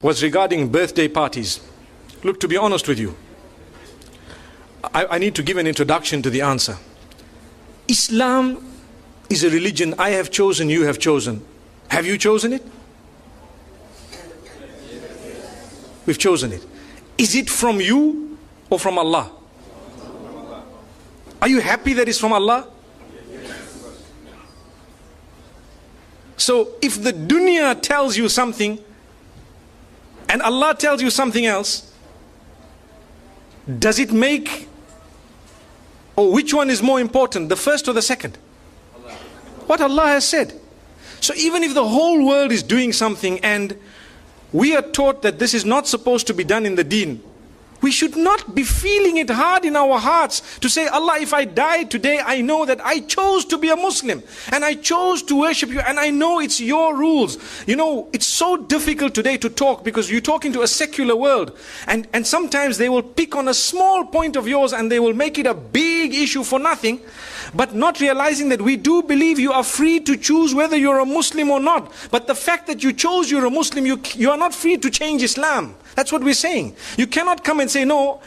was regarding birthday parties. Look, to be honest with you, I need to give an introduction to the answer. Islam is a religion I have chosen, you have chosen. Have you chosen it? We've chosen it. Is it from you or from Allah? Are you happy that it's from Allah? So if the dunya tells you something and Allah tells you something else, does it make, or which one is more important, the first or the second? What Allah has said. So even if the whole world is doing something and we are taught that this is not supposed to be done in the deen, we should not be feeling it hard in our hearts to say, Allah, if I die today, I know that I chose to be a Muslim and I chose to worship you and I know it's your rules. You know, it's so difficult today to talk because you're talking to a secular world, and sometimes they will pick on a small point of yours and they will make it a big issue for nothing, but not realizing that we do believe you are free to choose whether you're a Muslim or not. But the fact that you chose you're a Muslim, you are not free to change Islam. That's what we're saying. You cannot come and say, no,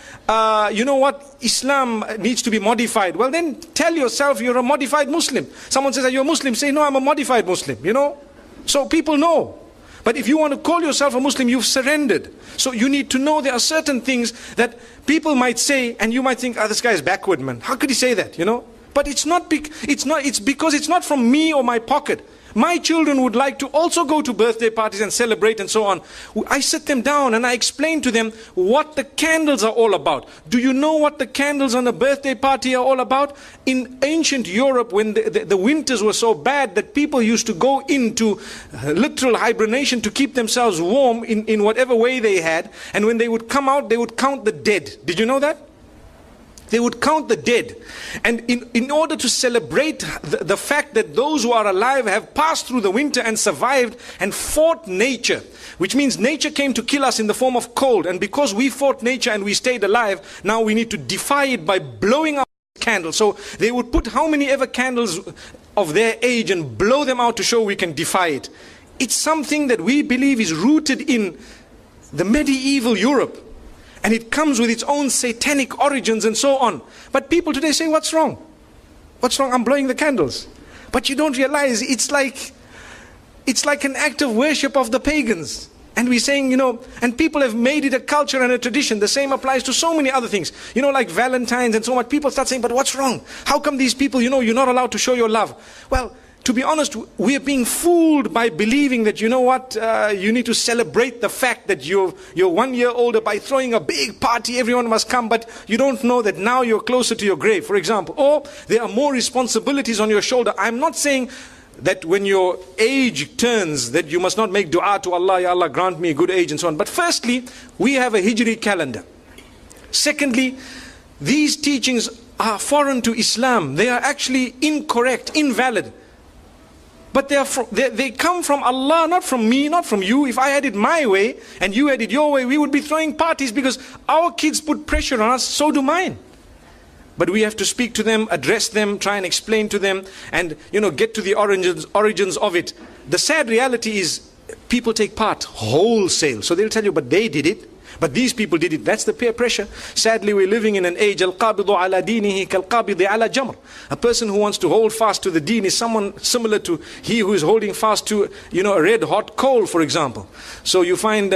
you know what, Islam needs to be modified. Well, then tell yourself you're a modified Muslim. Someone says, are you a Muslim? Say, no, I'm a modified Muslim, you know. So people know. But if you want to call yourself a Muslim, you've surrendered. So you need to know there are certain things that people might say, and you might think, this guy is backward, man. How could he say that, you know? But it's because it's not from me or my pocket. My children would like to also go to birthday parties and celebrate and so on. I sit them down and I explain to them what the candles are all about. Do you know what the candles on a birthday party are all about? In ancient Europe, when the winters were so bad that people used to go into literal hibernation to keep themselves warm in whatever way they had. And when they would come out, they would count the dead. Did you know that? They would count the dead. And in order to celebrate the fact that those who are alive have passed through the winter and survived and fought nature, which means nature came to kill us in the form of cold, and because we fought nature and we stayed alive, now we need to defy it by blowing out candles. So they would put how many ever candles of their age and blow them out to show we can defy it. It's something that we believe is rooted in the medieval Europe. And it comes with its own satanic origins and so on. But people today say, what's wrong? What's wrong? I'm blowing the candles. But you don't realize it's like an act of worship of the pagans. And we're saying, you know, and people have made it a culture and a tradition. The same applies to so many other things. You know, like Valentine's and so on. People start saying, but what's wrong? How come these people, you know, you're not allowed to show your love? Well, to be honest, we are being fooled by believing that, you know what, you need to celebrate the fact that you're 1 year older by throwing a big party, everyone must come, but you don't know that now you're closer to your grave, for example. Or there are more responsibilities on your shoulder. I'm not saying that when your age turns, that you must not make dua to Allah, Ya Allah grant me a good age and so on. But firstly, we have a Hijri calendar. Secondly, these teachings are foreign to Islam. They are actually incorrect, invalid. But they come from Allah, not from me, not from you. If I had it my way and you had it your way, we would be throwing parties because our kids put pressure on us, so do mine. But we have to speak to them, address them, try and explain to them, and, you know, get to the origins of it. The sad reality is people take part wholesale. So they'll tell you, but they did it. But these people did it. That's the peer pressure. Sadly, we're living in an age, al-qabidu ala dinihi kal-qabidi ala jamr. A person who wants to hold fast to the deen is someone similar to he who is holding fast to, you know, a red hot coal, for example. So you find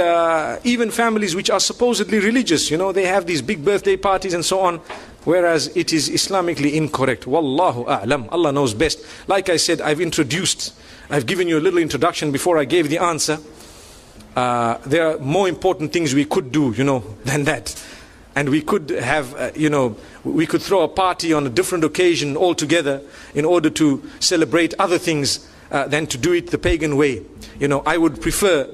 even families which are supposedly religious, you know, they have these big birthday parties and so on, whereas it is Islamically incorrect. Wallahu a'lam. Allah knows best. Like I said, I've given you a little introduction before I gave the answer. There are more important things we could do, you know, than that. And we could have, you know, we could throw a party on a different occasion altogether in order to celebrate other things than to do it the pagan way. You know, I would prefer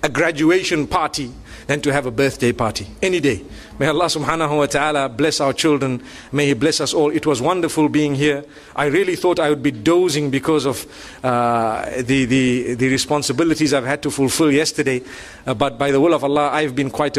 a graduation party than to have a birthday party any day. May Allah subhanahu wa ta'ala bless our children. May He bless us all. It was wonderful being here. I really thought I would be dozing because of the responsibilities I've had to fulfill yesterday. But by the will of Allah, I've been quite